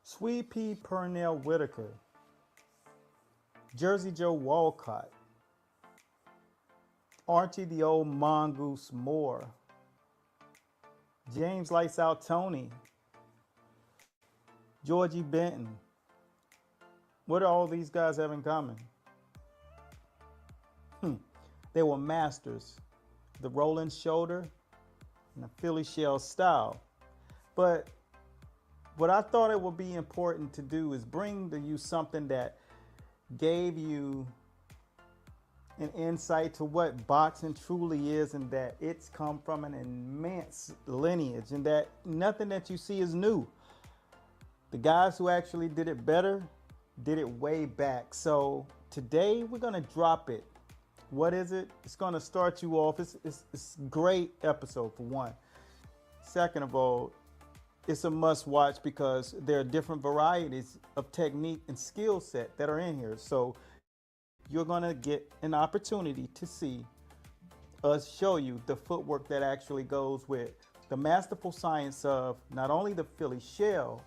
Sweet Pea Pernell Whitaker, Jersey Joe Walcott, Archie the Old Mongoose Moore, James Lights Out Tony, Georgie Benton. What do all these guys have in common? They were masters of the rolling shoulder and the Philly shell style. But what I thought it would be important to do is bring to you something that gave you an insight to what boxing truly is, and that it's come from an immense lineage, and that nothing that you see is new. The guys who actually did it better did it way back. So today we're gonna drop it. What is it? It's gonna start you off. It's a great episode for one. Second of all, it's a must watch because there are different varieties of technique and skill set that are in here. So you're gonna get an opportunity to see us show you the footwork that actually goes with the masterful science of not only the Philly shell,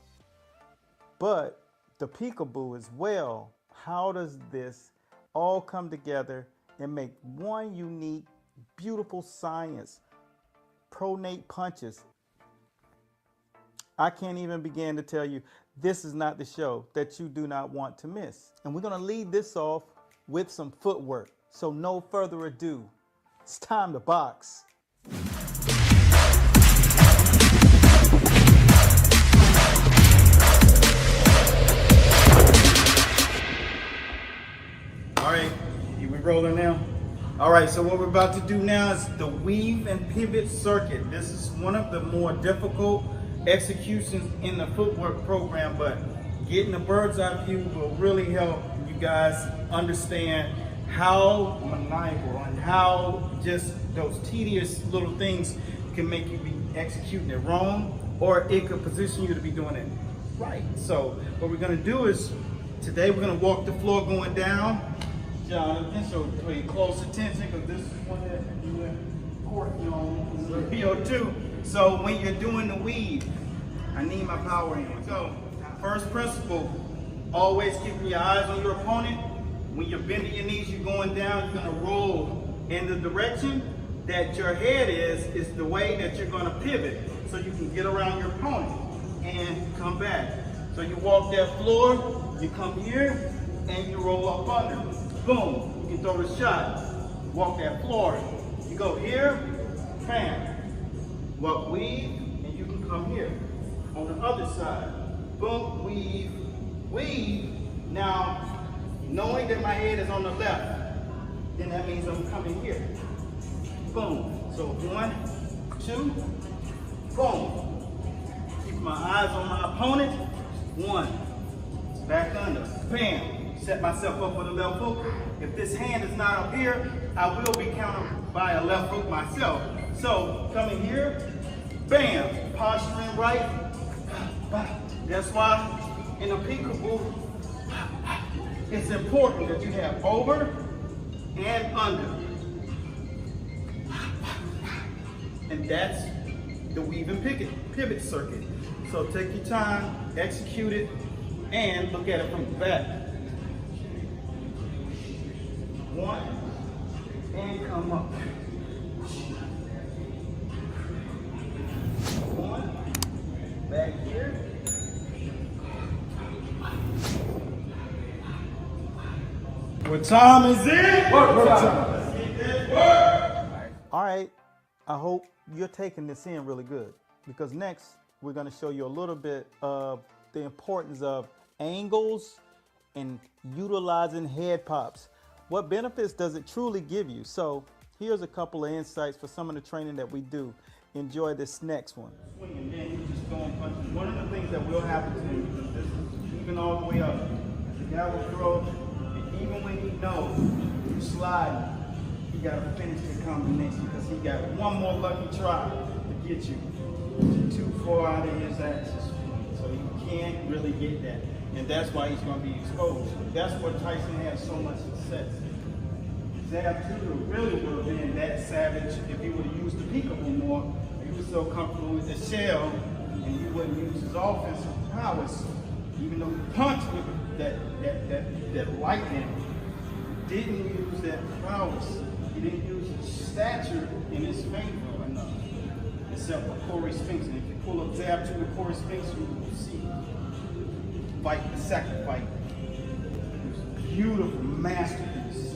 but the peekaboo as well. How does this all come together and make one unique, beautiful science? Pronate punches. I can't even begin to tell you, this is not the show that you do not want to miss. And we're gonna lead this off with some footwork. So no further ado, it's time to box. All right, we rolling now? All right, so what we're about to do now is the weave and pivot circuit. This is one of the more difficult executions in the footwork program, but getting a bird's eye view will really help you guys understand how maniacal and how just those tedious little things can make you be executing it wrong, or it could position you to be doing it right. So what we're gonna do is, today we're gonna walk the floor going down. Jonathan, so pay close attention because this is one that you in court on video too. So when you're doing the weave, I need my power in. So first principle, always keep your eyes on your opponent. When you're bending your knees, you're going down, you're gonna roll in the direction that your head is the way that you're gonna pivot. So you can get around your opponent and come back. So you walk that floor, you come here, and you roll up under. Boom, you can throw the shot, walk that floor. You go here, bam, walk weave, and you can come here. On the other side, boom, weave, weave. Now, knowing that my head is on the left, then that means I'm coming here. Boom, so 1, 2, boom. Keep my eyes on my opponent, 1, back under, bam. Set myself up with a left hook. If this hand is not up here, I will be countered by a left hook myself. So coming here, bam, posturing right. That's why in a peekaboo, it's important that you have over and under. And that's the weave and pivot circuit. So take your time, execute it, and look at it from the back. 1, and come up. 1, back here. What time is it? Work time. Let's get this work. All right, I hope you're taking this in really good, because next we're gonna show you a little bit of the importance of angles and utilizing head pops. What benefits does it truly give you? So here's a couple of insights for some of the training that we do. Enjoy this next one. Swing and then you just throwing punches. One of the things that will happen to you, this is even all the way up. The guy will throw, and even when he knows you slide, he got to finish the combination because he got one more lucky try to get you too far out of his axis. So you can't really get that. And that's why he's going to be exposed. That's where Tyson had so much success. Zab Tudor really would have been that savage if he would have used the peekaboo more. He was so comfortable with the shell, and he wouldn't use his offensive prowess Even though he punched with that lightning, didn't use that prowess. He didn't use his stature in his favor enough. Except for Corey Spinks. And if you pull up Zab 2 with Corey Spinks, you will see fight the second fight. It was a beautiful masterpiece.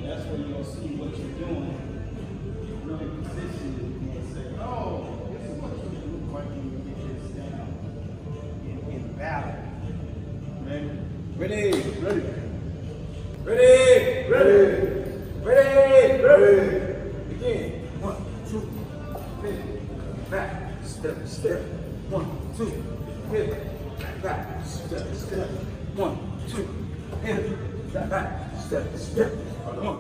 That's where you'll see what you're doing. Really position it and say, oh, this is what you look like when you get this down in battle. Ready? Ready. Ready. Ready. Ready. Ready. Ready. Begin. 1, 2, hit. Back. Step. Step. 1, 2, hit. Back. Step. Step. 1, 2, hit. Back. Step. Step. 1.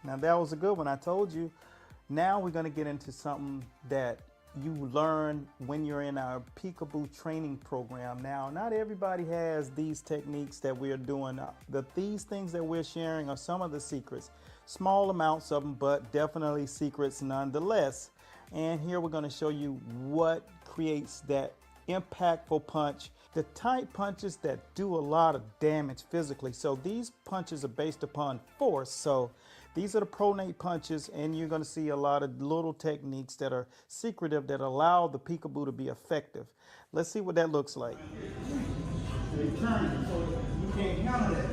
Now that was a good one. I told you. Now we're going to get into something that you learn when you're in our Peekaboo training program. Now, not everybody has these techniques that we're doing. These things that we're sharing are some of the secrets. Small amounts of them, but definitely secrets nonetheless. And here we're going to show you what creates that impactful punch, the type punches that do a lot of damage physically. So these punches are based upon force. So these are the pronate punches, and you're going to see a lot of little techniques that are secretive that allow the Peekaboo to be effective. Let's see what that looks like. They turn, so you can't handle that.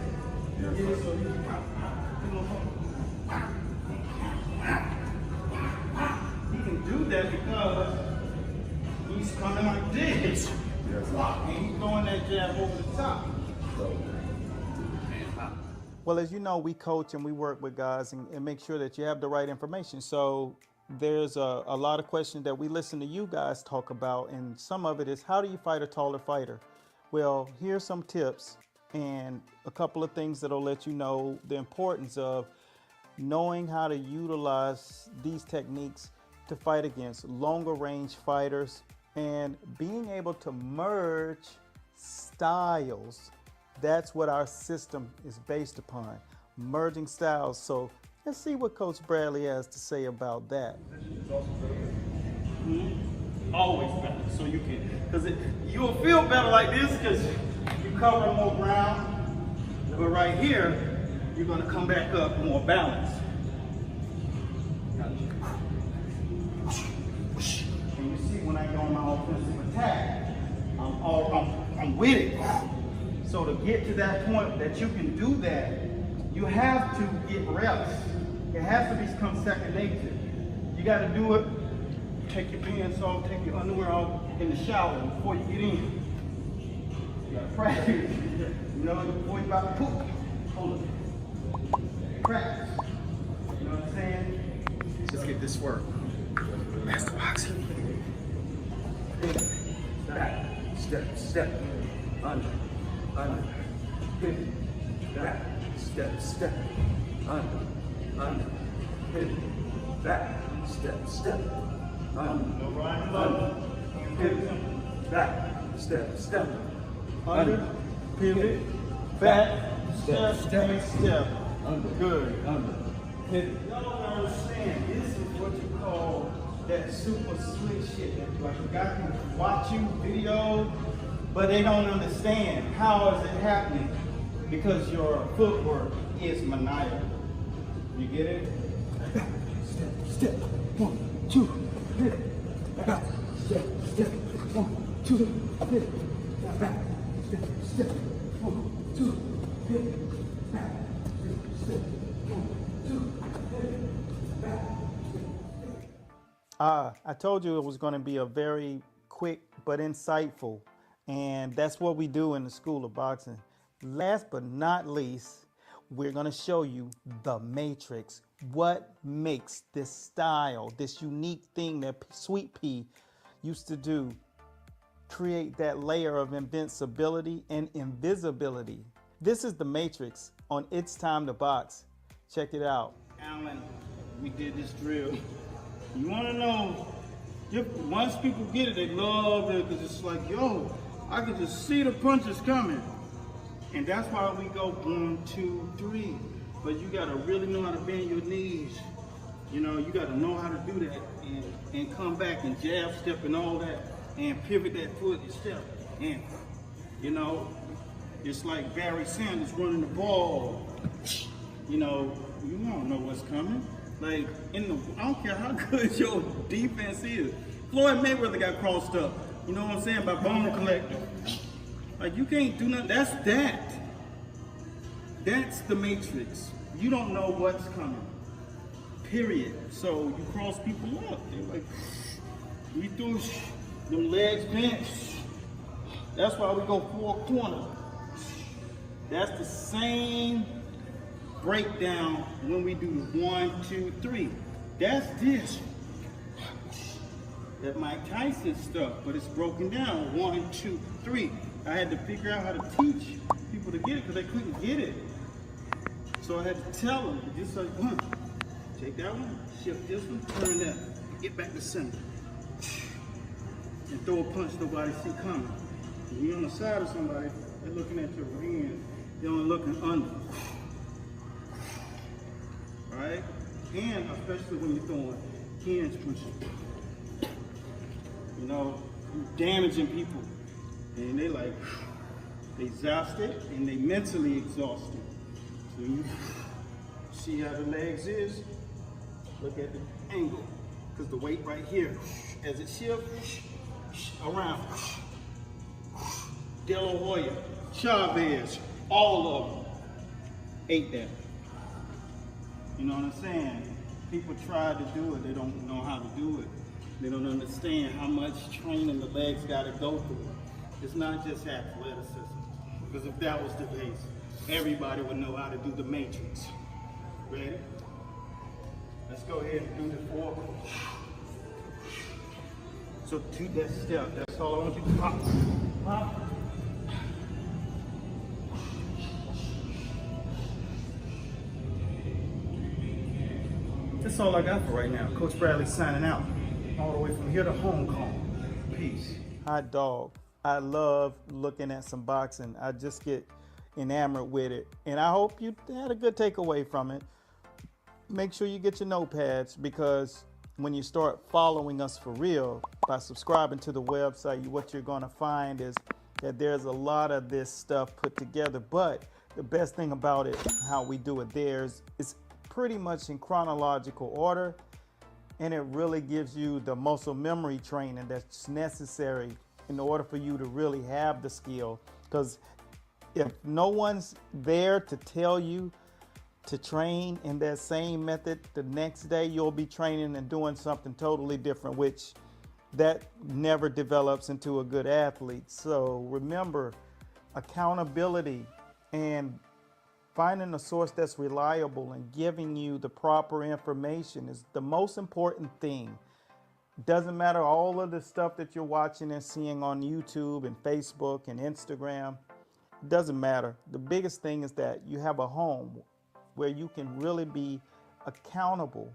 He can do that because he's coming like this. And he's throwing that jab over the top. Well, as you know, we coach and we work with guys and make sure that you have the right information. So there's a lot of questions that we listen to you guys talk about, and some of it is, how do you fight a taller fighter? Well, here's some tips and a couple of things that'll let you know the importance of knowing how to utilize these techniques to fight against longer range fighters and being able to merge styles. That's what our system is based upon, merging styles. So let's see what Coach Bradley has to say about that. Always better, so you can, because you'll feel better like this because you cover more ground, but right here, you're gonna come back up more balanced. And you see when I go on my offensive attack, I'm with it. So to get to that point that you can do that, you have to get reps. It has to become second nature. You got to do it. Take your pants off, take your underwear off in the shower before you get in. You got to practice. You know, before you about to poop, hold it. Practice. You know what I'm saying? Let's get this work. Master boxing. Back. Step. Step. Under. Hit. Back. Step. Under. Hit. Back. Step. Under. Hit. Back. Step. Under. Pivot. Back. Step. Under. Good. Under. Hit. Y'all don't understand. This is what you call that super slick shit. Like a guy can watch you video, but they don't understand how is it happening because your footwork is maniacal. You get it? Step. 1, 2, hit. Back. Step. 1, 2, hit. Back. Step. 1, 2, hit. Back. Step. 1, 2, hit. Back. I told you it was going to be a very quick but insightful, and that's what we do in the School of Boxing. Last but not least, we're going to show you the matrix. What makes this style, this unique thing that Sweet Pea used to do, create that layer of invincibility and invisibility. This is the matrix on It's Time to Box. Check it out. Alan, we did this drill. You want to know, once people get it, they love it because it's like, yo, I can just see the punches coming. And that's why we go 1, 2, 3. But you got to really know how to bend your knees. You know, you got to know how to do that and come back and jab step and all that and pivot that foot and step. And You know, it's like Barry Sanders running the ball. You know, you don't know what's coming. Like, I don't care how good your defense is. Floyd Mayweather got crossed up, you know what I'm saying, by Bone Collector. Like, you can't do nothing. That's the Matrix. You don't know what's coming. Period. So you cross people up. They're like, we do them legs bent. That's why we go 4 corners. That's the same breakdown when we do the 1, 2, 3. That's this. That Mike Tyson stuff, but it's broken down 1, 2, 3. I had to figure out how to teach people to get it because they couldn't get it. So I had to tell them, just like, take that one, shift this one, turn that, get back to center. And throw a punch nobody see coming. When you're on the side of somebody, they're looking at your hand, they're only looking under. Right? And especially when you're throwing hinge punches. You know, you're damaging people. And they like, they exhausted and they mentally exhausted. So you see how the legs is, look at the angle. Because the weight right here, as it shifts around. De La Hoya, Chavez, all of them ate that. You know what I'm saying? People try to do it, they don't know how to do it. They don't understand how much training the legs gotta go through. It's not just athleticism. Because if that was the case, everybody would know how to do the Matrix. Ready? Let's go ahead and do the 4. So to that step, that's all I want you to pop. Pop. That's all I got for right now. Coach Bradley signing out. All the way from here to Hong Kong. Peace. Hot dog. I love looking at some boxing. I just get enamored with it. And I hope you had a good takeaway from it. Make sure you get your notepads, because when you start following us for real by subscribing to the website, what you're going to find is that there's a lot of this stuff put together. But the best thing about it, how we do it there, is it's pretty much in chronological order. And it really gives you the muscle memory training that's necessary in order for you to really have the skill. Because if no one's there to tell you to train in that same method, the next day you'll be training and doing something totally different, which that never develops into a good athlete. So remember, accountability and finding a source that's reliable and giving you the proper information is the most important thing. Doesn't matter all of the stuff that you're watching and seeing on YouTube and Facebook and Instagram. It doesn't matter. The biggest thing is that you have a home where you can really be accountable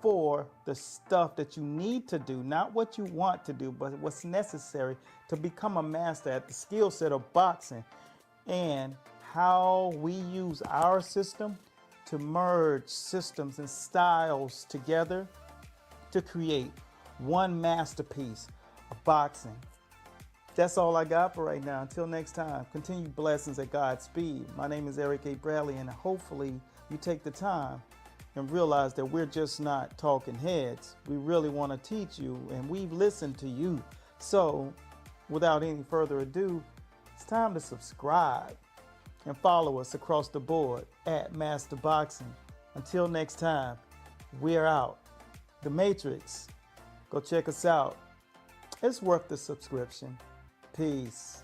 for the stuff that you need to do, not what you want to do, but what's necessary to become a master at the skill set of boxing, and how we use our system to merge systems and styles together to create one masterpiece of boxing. That's all I got for right now. Until next time, continue blessings at Godspeed. My name is Eric A. Bradley, and hopefully you take the time and realize that we're just not talking heads. We really want to teach you, and we've listened to you. So without any further ado, it's time to subscribe and follow us across the board at Master Boxing. Until next time, we're out. The Matrix. Go check us out. It's worth the subscription. Peace.